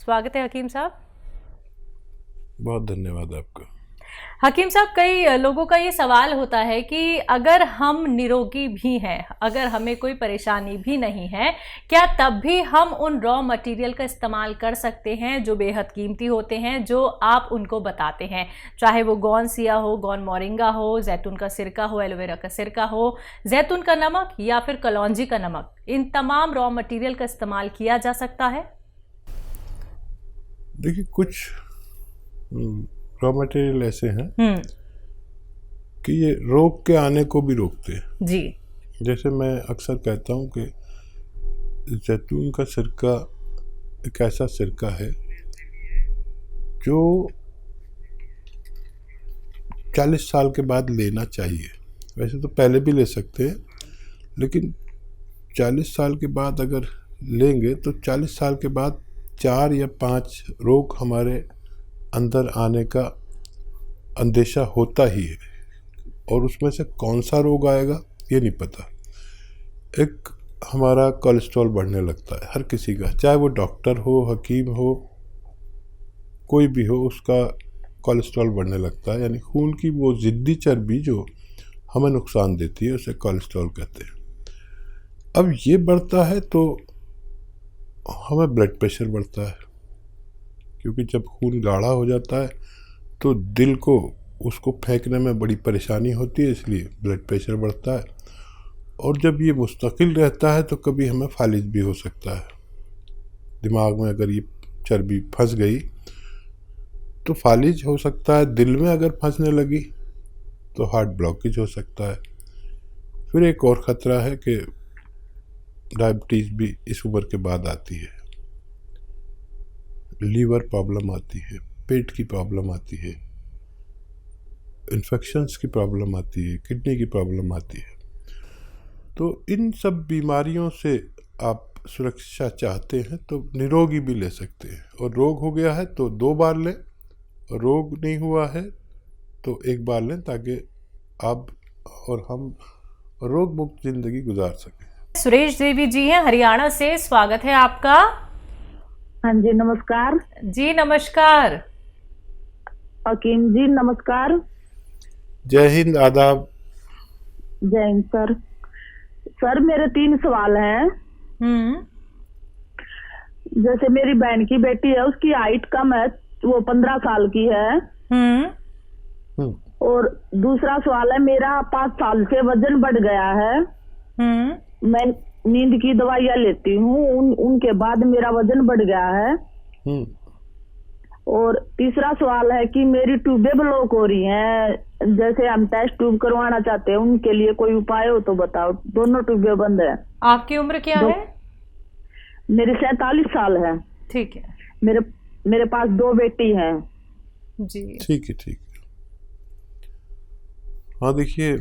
स्वागत है हकीम साहब। बहुत धन्यवाद आपका। हकीम साहब, कई लोगों का ये सवाल होता है कि अगर हम निरोगी भी हैं, अगर हमें कोई परेशानी भी नहीं है, क्या तब भी हम उन रॉ मटेरियल का इस्तेमाल कर सकते हैं जो बेहद कीमती होते हैं, जो आप उनको बताते हैं, चाहे वो गौन सिया हो, गौन मोरिंगा हो, जैतून का सिरका हो, एलोवेरा का सिरका हो, जैतून का नमक या फिर कलौंजी का नमक, इन तमाम रॉ मटेरियल का इस्तेमाल किया जा सकता है? देखिए, कुछ रॉ मटेरियल ऐसे हैं कि ये रोग के आने को भी रोकते हैं। जी। जैसे मैं अक्सर कहता हूँ कि जैतून का सिरका एक ऐसा सिरका है जो 40 साल के बाद लेना चाहिए। वैसे तो पहले भी ले सकते हैं, लेकिन 40 साल के बाद अगर लेंगे तो 40 साल के बाद 4 या 5 रोग हमारे अंदर आने का अंदेशा होता ही है, और उसमें से कौन सा रोग आएगा ये नहीं पता। एक हमारा कोलेस्ट्रॉल बढ़ने लगता है हर किसी का, चाहे वो डॉक्टर हो, हकीम हो, कोई भी हो, उसका कोलेस्ट्रॉल बढ़ने लगता है। यानी खून की वो ज़िद्दी चर्बी जो हमें नुकसान देती है उसे कोलेस्ट्रॉल कहते हैं। अब ये बढ़ता है तो हमें ब्लड प्रेशर बढ़ता है, क्योंकि जब खून गाढ़ा हो जाता है तो दिल को उसको फेंकने में बड़ी परेशानी होती है, इसलिए ब्लड प्रेशर बढ़ता है। और जब ये मुस्तकिल रहता है तो कभी हमें फालिज भी हो सकता है। दिमाग में अगर ये चर्बी फंस गई तो फालिज हो सकता है। दिल में अगर फंसने लगी तो हार्ट ब्लॉकेज हो सकता है। फिर एक और ख़तरा है कि डायबिटीज़ भी इस उम्र के बाद आती है, लीवर प्रॉब्लम आती है, पेट की प्रॉब्लम आती है, इन्फेक्शंस की प्रॉब्लम आती है, किडनी की प्रॉब्लम आती है। तो इन सब बीमारियों से आप सुरक्षा चाहते हैं तो निरोगी भी ले सकते हैं, और रोग हो गया है तो 2 बार लें, और रोग नहीं हुआ है तो 1 बार लें, ताकि आप और हम रोग मुक्त ज़िंदगी गुजार सकें। सुरेश देवी जी हैं हरियाणा से, स्वागत है आपका। हाँ जी, नमस्कार जी नमस्कार। हकीम जी, नमस्कार। जय हिंद, आदाब। जय हिंद सर। सर, मेरे 3 सवाल हैं। जैसे मेरी बहन की बेटी है, उसकी हाइट कम है, वो 15 साल की है। और दूसरा सवाल है, मेरा 5 साल से वजन बढ़ गया है। मैं नींद की दवाइयाँ लेती हूँ, उनके बाद मेरा वजन बढ़ गया है। और तीसरा सवाल है कि मेरी ट्यूबें ब्लॉक हो रही हैं, जैसे हम टेस्ट ट्यूब करवाना चाहते हैं, उनके लिए कोई उपाय हो तो बताओ। दोनों ट्यूबें बंद है। आपकी उम्र क्या है? मेरी 47 साल है। ठीक है। मेरे पास 2 बेटी हैं। जी ठीक है, ठीक है। हाँ, देखिए,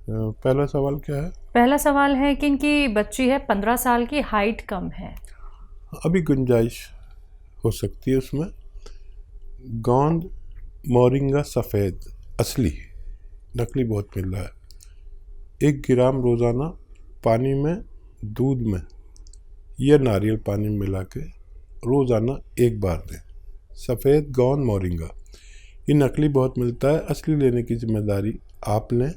पहला सवाल क्या है? पहला सवाल है कि इनकी बच्ची है 15 साल की, हाइट कम है। अभी गुंजाइश हो सकती है उसमें। गोंद मोरिंगा सफ़ेद असली, नकली बहुत मिल रहा है। 1 ग्राम रोज़ाना पानी में, दूध में या नारियल पानी में मिला के रोज़ाना 1 बार दें। सफ़ेद गोंद मोरिंगा, ये नकली बहुत मिलता है, असली लेने की जिम्मेदारी आप लें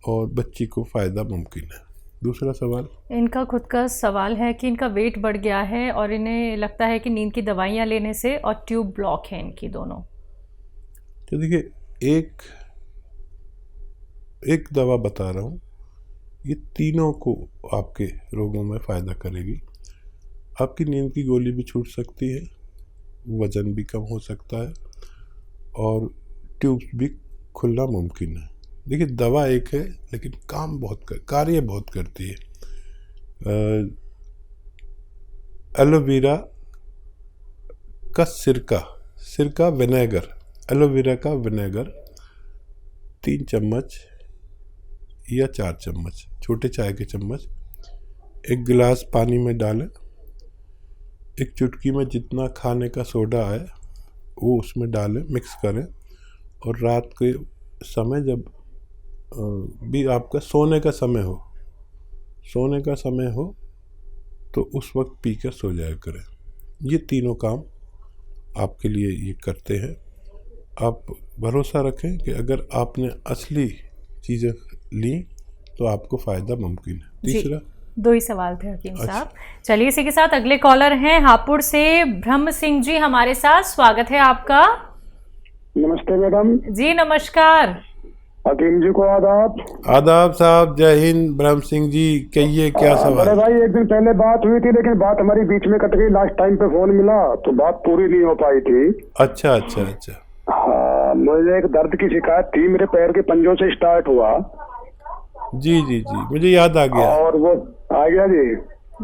और बच्ची को फ़ायदा मुमकिन है। दूसरा सवाल, इनका खुद का सवाल है कि इनका वेट बढ़ गया है और इन्हें लगता है कि नींद की दवाइयाँ लेने से और ट्यूब ब्लॉक है इनकी दोनों। तो देखिए, एक दवा बता रहा हूँ, ये तीनों को आपके रोगों में फ़ायदा करेगी। आपकी नींद की गोली भी छूट सकती है, वज़न भी कम हो सकता है, और ट्यूब्स भी खुलना मुमकिन है। देखिए, दवा एक है लेकिन कार्य बहुत करती है। एलोवेरा का सिरका विनेगर, एलोवेरा का विनेगर 3 चम्मच या 4 चम्मच, छोटे चाय के चम्मच, 1 गिलास पानी में डालें। 1 चुटकी में जितना खाने का सोडा आए वो उसमें डालें, मिक्स करें, और रात के समय जब भी आपका सोने का समय हो तो उस वक्त पीकर सो जाया करें। ये तीनों काम आपके लिए ये करते हैं। आप भरोसा रखें कि अगर आपने असली चीज़ें ली तो आपको फ़ायदा मुमकिन है। तीसरा, 2 ही सवाल थे हकीम साहब। चलिए इसी के साथ अगले कॉलर हैं हापुड़ से ब्रह्म सिंह जी हमारे साथ, स्वागत है आपका। नमस्ते मैडम जी नमस्कार। हकीम जी को आदाब। आदाब साहब, जय हिंद। ब्रह्म सिंह जी कहिए क्या सवाल। अरे भाई एक दिन पहले बात हुई थी लेकिन बात हमारी बीच में कट गई, लास्ट टाइम पे फोन मिला तो बात पूरी नहीं हो पाई थी। अच्छा अच्छा अच्छा। हाँ, मुझे एक दर्द की शिकायत थी, मेरे पैर के पंजों से स्टार्ट हुआ। जी जी जी, मुझे याद आ गया। और वो आ गया जी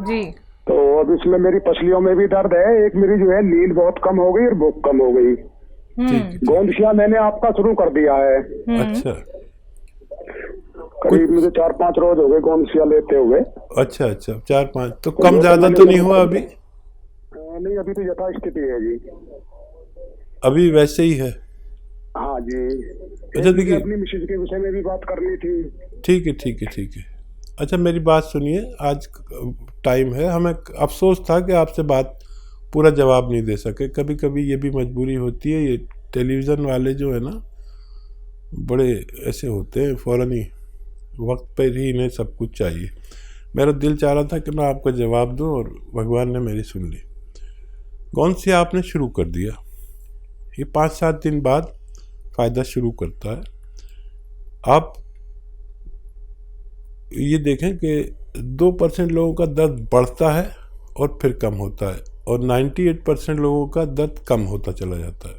जी। तो अब इसमें मेरी पसलियों में भी दर्द है, एक मेरी जो है नींद बहुत कम हो गई और भूख कम हो गई। गोंदशिया मैंने आपका शुरू कर दिया है। अच्छा, करीब मुझे 4-5 रोज हो गए गोंदशिया लेते हुए। अच्छा अच्छा, 4-5 तो कम ज्यादा तो नहीं हुआ अभी? नहीं, अभी तो यथास्थिति है जी, अभी वैसे ही है। हाँ जी। अच्छा देखिए, अपनी मिसेज के विषय में भी बात करनी थी। ठीक है ठीक है ठीक है। अच्छा मेरी बात सुनिए, आज टाइम है, हमें अफसोस था कि आपसे बात पूरा जवाब नहीं दे सके। कभी कभी ये भी मजबूरी होती है, ये टेलीविज़न वाले जो है ना बड़े ऐसे होते हैं, फ़ौरन ही वक्त पर ही इन्हें सब कुछ चाहिए। मेरा दिल चाह रहा था कि मैं आपको जवाब दूं और भगवान ने मेरी सुन ली। कौन सी आपने शुरू कर दिया, ये 5-7 दिन बाद फ़ायदा शुरू करता है। आप ये देखें कि 2% लोगों का दर्द बढ़ता है और फिर कम होता है, और 98% लोगों का दर्द कम होता चला जाता है।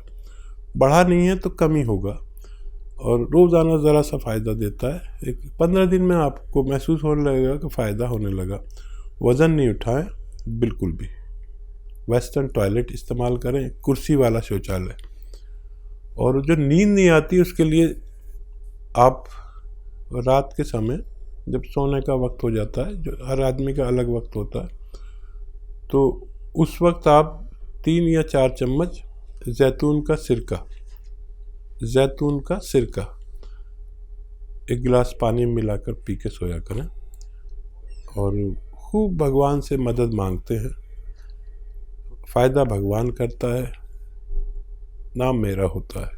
बढ़ा नहीं है तो कम ही होगा, और रोज़ाना ज़रा सा फ़ायदा देता है। एक 15 दिन में आपको महसूस होने लगेगा कि फ़ायदा होने लगा। वज़न नहीं उठाएं बिल्कुल भी। वेस्टर्न टॉयलेट इस्तेमाल करें, कुर्सी वाला शौचालय। और जो नींद नहीं आती उसके लिए आप रात के समय जब सोने का वक्त हो जाता है, जो हर आदमी का अलग वक्त होता है, तो उस वक्त आप 3 या 4 चम्मच जैतून का सिरका 1 गिलास पानी में मिलाकर पी के सोया करें, और खूब भगवान से मदद मांगते हैं। फ़ायदा भगवान करता है, नाम मेरा होता है।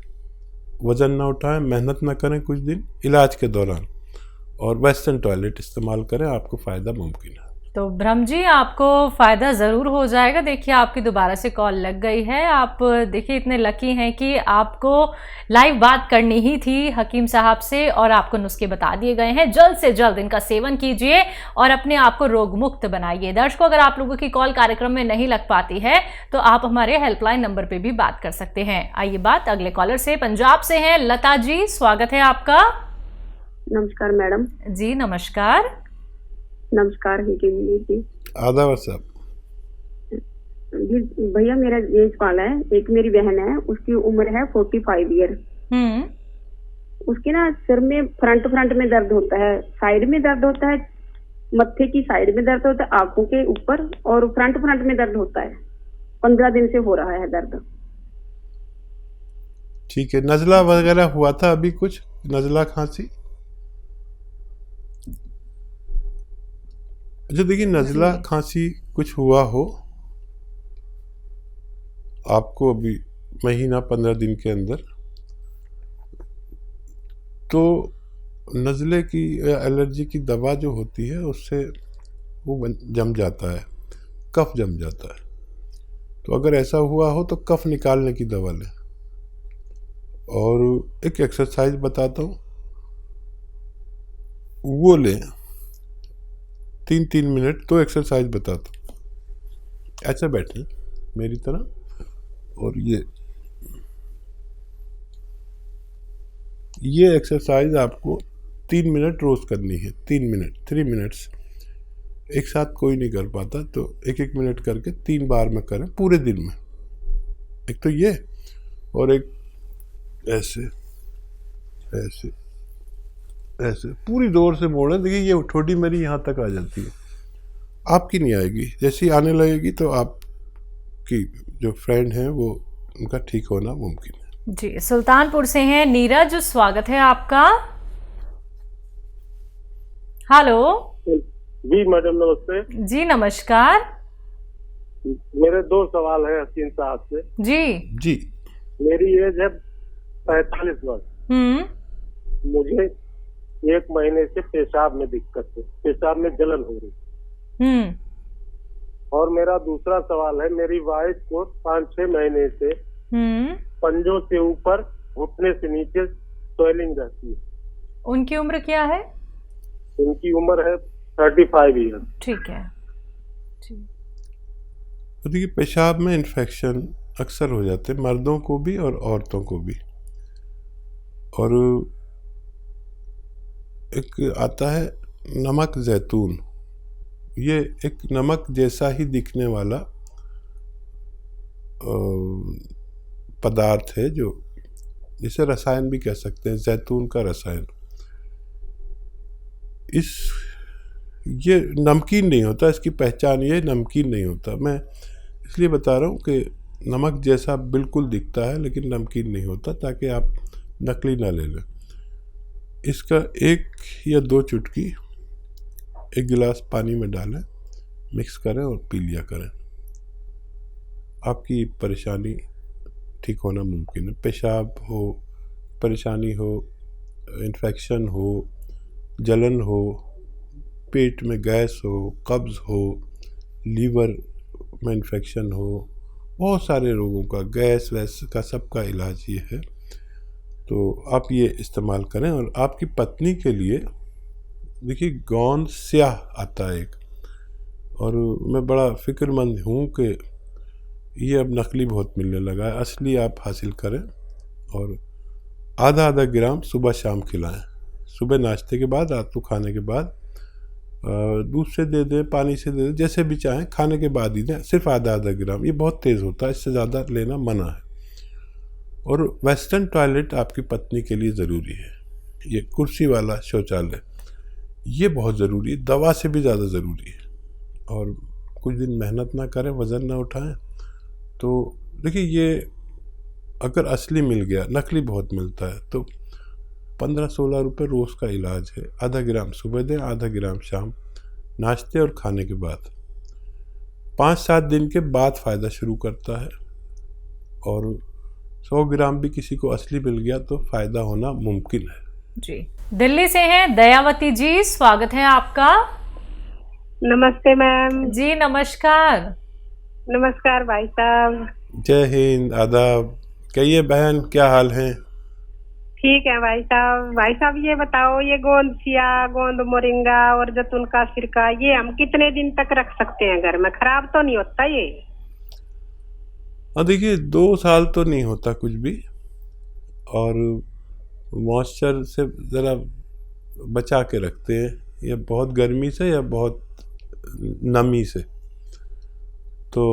वज़न ना उठाएं, मेहनत ना करें कुछ दिन इलाज के दौरान, और वेस्टर्न टॉयलेट इस्तेमाल करें, आपको फ़ायदा मुमकिन है। तो ब्रह्म जी आपको फ़ायदा ज़रूर हो जाएगा। देखिए आपकी दोबारा से कॉल लग गई है। आप देखिए इतने लकी हैं कि आपको लाइव बात करनी ही थी हकीम साहब से, और आपको नुस्खे बता दिए गए हैं। जल्द से जल्द इनका सेवन कीजिए और अपने आप को रोग मुक्त बनाइए। दर्शकों, अगर आप लोगों की कॉल कार्यक्रम में नहीं लग पाती है तो आप हमारे हेल्पलाइन नंबर पर भी बात कर सकते हैं। आइए बात अगले कॉलर से, पंजाब से हैं लता जी, स्वागत है आपका। नमस्कार मैडम। जी नमस्कार। नमस्कार जी। आदाब साहब। भैया मेरा ये सवाल है, एक मेरी बहन है, उसकी उम्र है 45 ईयर। उसके ना सिर में फ्रंट में दर्द होता है, साइड में दर्द होता है, मत्थे की साइड में दर्द होता है, आंखों के ऊपर, और फ्रंट में दर्द होता है। 15 दिन से हो रहा है दर्द। ठीक है, नज़ला वगैरह हुआ था अभी कुछ, नज़ला खांसी? अच्छा देखिए, नज़ला खांसी कुछ हुआ हो आपको अभी महीना 15 दिन के अंदर, तो नज़ले की एलर्जी की दवा जो होती है उससे वो जम जाता है, कफ जम जाता है। तो अगर ऐसा हुआ हो तो कफ निकालने की दवा लें। और एक एक्सरसाइज बताता हूँ, वो लें 3-3 मिनट। तो एक्सरसाइज बताता हूँ। ऐसा बैठें मेरी तरह, और ये एक्सरसाइज आपको 3 मिनट रोज करनी है। 3 मिनट्स एक साथ कोई नहीं कर पाता, तो 1-1 मिनट करके 3 बार में करें पूरे दिन में। एक तो ये, और एक ऐसे ऐसे ऐसे पूरी जोर से मोड़ें। देखिए ये ठोडी मेरी यहाँ तक आ जाती है, आपकी नहीं आएगी। जैसी आने लगेगी तो आपकी जो फ्रेंड हैं वो उनका ठीक होना मुमकिन है। जी, सुल्तानपुर से हैं नीरज, स्वागत है आपका। हेलो जी मैडम, नमस्ते। जी नमस्कार। मेरे 2 सवाल है हसीन साहब से। जी। मेरी एज है 45 वर्ष। मुझे 1 महीने से पेशाब में दिक्कत है, पेशाब में जलन हो रही। और मेरा दूसरा सवाल है, मेरी वाइफ को 5-6 महीने से पंजों से ऊपर घुटने से नीचे स्वेलिंग रहती है। उनकी उम्र क्या है? उनकी उम्र है 35 ईयर। ठीक है। देखिए, पेशाब में इन्फेक्शन अक्सर हो जाते हैं, मर्दों को भी और औरतों को भी। और एक आता है नमक जैतून, ये एक नमक जैसा ही दिखने वाला पदार्थ है, जो जिसे रसायन भी कह सकते हैं, जैतून का रसायन। ये नमकीन नहीं होता, इसकी पहचान ये नमकीन नहीं होता। मैं इसलिए बता रहा हूँ कि नमक जैसा बिल्कुल दिखता है लेकिन नमकीन नहीं होता, ताकि आप नकली ना ले लें। इसका 1 या 2 चुटकी 1 गिलास पानी में डालें, मिक्स करें और पी लिया करें। आपकी परेशानी ठीक होना मुमकिन है। पेशाब हो, परेशानी हो, इन्फेक्शन हो, जलन हो, पेट में गैस हो, कब्ज़ हो, लीवर में इन्फेक्शन हो, बहुत सारे रोगों का, गैस वैस का सबका इलाज ये है। तो आप ये इस्तेमाल करें। और आपकी पत्नी के लिए देखिए, गोंद स्याह आता है एक, और मैं बड़ा फ़िक्रमंद हूँ कि ये अब नकली बहुत मिलने लगा है। असली आप हासिल करें और आधा ग्राम सुबह शाम खिलाएं। सुबह नाश्ते के बाद, रात को खाने के बाद, दूध से दे दें, पानी से दे दें, जैसे भी चाहें, खाने के बाद ही दें। सिर्फ आधा ग्राम, ये बहुत तेज़ होता है, इससे ज़्यादा लेना मना है। और वेस्टर्न टॉयलेट आपकी पत्नी के लिए ज़रूरी है। ये कुर्सी वाला शौचालय ये बहुत ज़रूरी है, दवा से भी ज़्यादा ज़रूरी है। और कुछ दिन मेहनत ना करें, वज़न ना उठाएं, तो देखिए, ये अगर असली मिल गया, नकली बहुत मिलता है, तो 15-16 रुपये रोज़ का इलाज है। आधा ग्राम सुबह दें, आधा ग्राम शाम, नाश्ते और खाने के बाद। 5-7 दिन के बाद फ़ायदा शुरू करता है। और 100 ग्राम भी किसी को असली मिल गया तो फ़ायदा होना मुमकिन है। जी। दिल्ली से हैं दयावती जी, स्वागत है आपका। नमस्ते मैम। जी नमस्कार। नमस्कार भाई साहब। जय हिंद, आदाब। कहिए बहन, क्या हाल है? ठीक है भाई साहब। भाई साहब ये बताओ, ये गोंद सिया, गोंद मोरिंगा और जैतून का सिरका, ये हम कितने दिन तक रख सकते हैं घर में? खराब तो नहीं होता ये? हाँ देखिए, 2 साल तो नहीं होता कुछ भी। और मॉइस्चर से ज़रा बचा के रखते हैं, या बहुत गर्मी से या बहुत नमी से। तो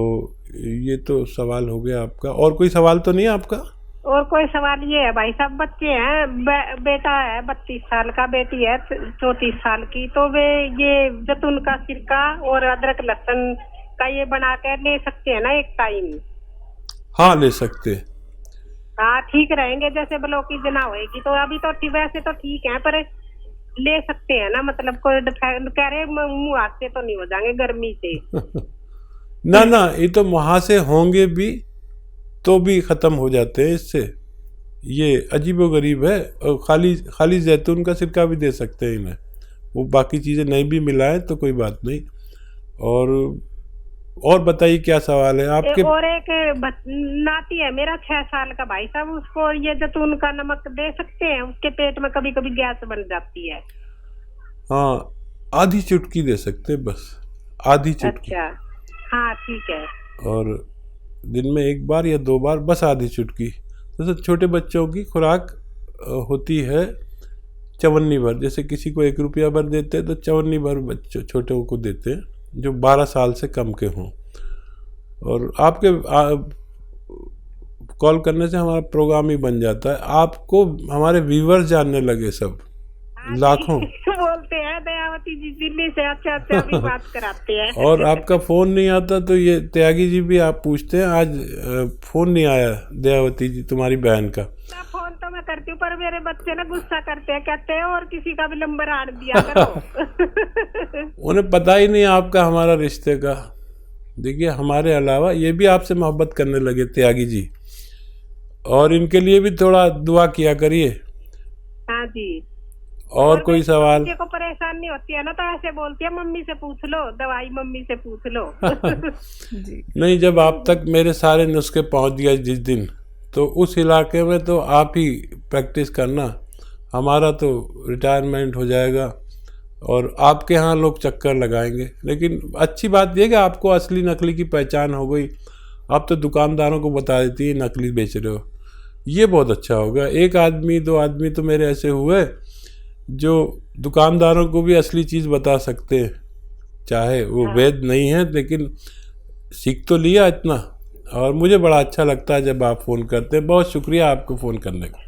ये तो सवाल हो गया आपका। और कोई सवाल तो नहीं है आपका? और कोई सवाल ये है भाई साहब, बच्चे हैं, बेटा है 32 साल का, बेटी है 34 साल की, तो वे ये जैतून का सिरका और अदरक लहसुन का ये बना कर ले सकते हैं ना एक टाइम? हाँ, ले सकते हैं। हाँ ठीक रहेंगे, जैसे ब्लॉक की जना होएगी तो अभी तो वैसे तो ठीक है, पर ले सकते हैं ना? मतलब कोई कह रहे मुँह हाथ से तो नहीं हो जाएंगे गर्मी से? ना, ये तो वहाँ से होंगे भी तो भी ख़त्म हो जाते हैं इससे। ये अजीबोगरीब है। और खाली जैतून का सिरका भी दे सकते हैं इन्हें, वो बाकी चीज़ें नहीं भी मिलाएं तो कोई बात नहीं। और बताइए क्या सवाल है आपके? और एक नाती है मेरा 6 साल का भाई साहब, उसको ये जैतून का नमक दे सकते हैं? उसके पेट में कभी कभी गैस बन जाती है। हाँ, आधी चुटकी दे सकते हैं, बस आधी चुटकी। अच्छा, हाँ ठीक है। और दिन में 1 बार या 2 बार, बस आधी चुटकी। जैसे छोटे बच्चों की खुराक होती है चवन्नी भर, जैसे किसी को 1 रुपया भर देते हैं तो चवन्नी भर बच्चों छोटों को देते हैं जो 12 साल से कम के हों। और आपके कॉल करने से हमारा प्रोग्राम ही बन जाता है। आपको हमारे व्यूअर्स जानने लगे सब, लाखों बोलते हैं दयावती जी दिल्ली से, अच्छा भी बात कराते हैं। और आपका फ़ोन नहीं आता तो ये त्यागी जी भी आप पूछते हैं, आज फ़ोन नहीं आया दयावती जी तुम्हारी बहन का। फोन तो मैं करती हूँ, पर मेरे बच्चे ना गुस्सा करते हैं, कहते हैं और किसी का भी नंबर आड़ दिया करो। उन्हें पता ही नहीं आपका हमारा रिश्ते का। देखिए हमारे अलावा ये भी आपसे मोहब्बत करने लगे त्यागी जी, और इनके लिए भी थोड़ा दुआ किया करिए। हाँ जी। और कोई सवाल? बच्चे को परेशानी होती है ना तो ऐसे बोलती है मम्मी से पूछ लो, दवाई मम्मी से पूछ लो। जी। नहीं, जब आप तक मेरे सारे नुस्खे पहुंच गए जिस दिन, तो उस इलाके में तो आप ही प्रैक्टिस करना, हमारा तो रिटायरमेंट हो जाएगा और आपके यहाँ लोग चक्कर लगाएंगे। लेकिन अच्छी बात यह कि आपको असली नकली की पहचान हो गई, आप तो दुकानदारों को बता देती है नकली बेच रहे हो, ये बहुत अच्छा होगा। एक आदमी 2 आदमी तो मेरे ऐसे हुए जो दुकानदारों को भी असली चीज़ बता सकते हैं, चाहे वो वैध नहीं है, लेकिन सीख तो लिया इतना। और मुझे बड़ा अच्छा लगता है जब आप फ़ोन करते हैं। बहुत शुक्रिया आपको फ़ोन करने का।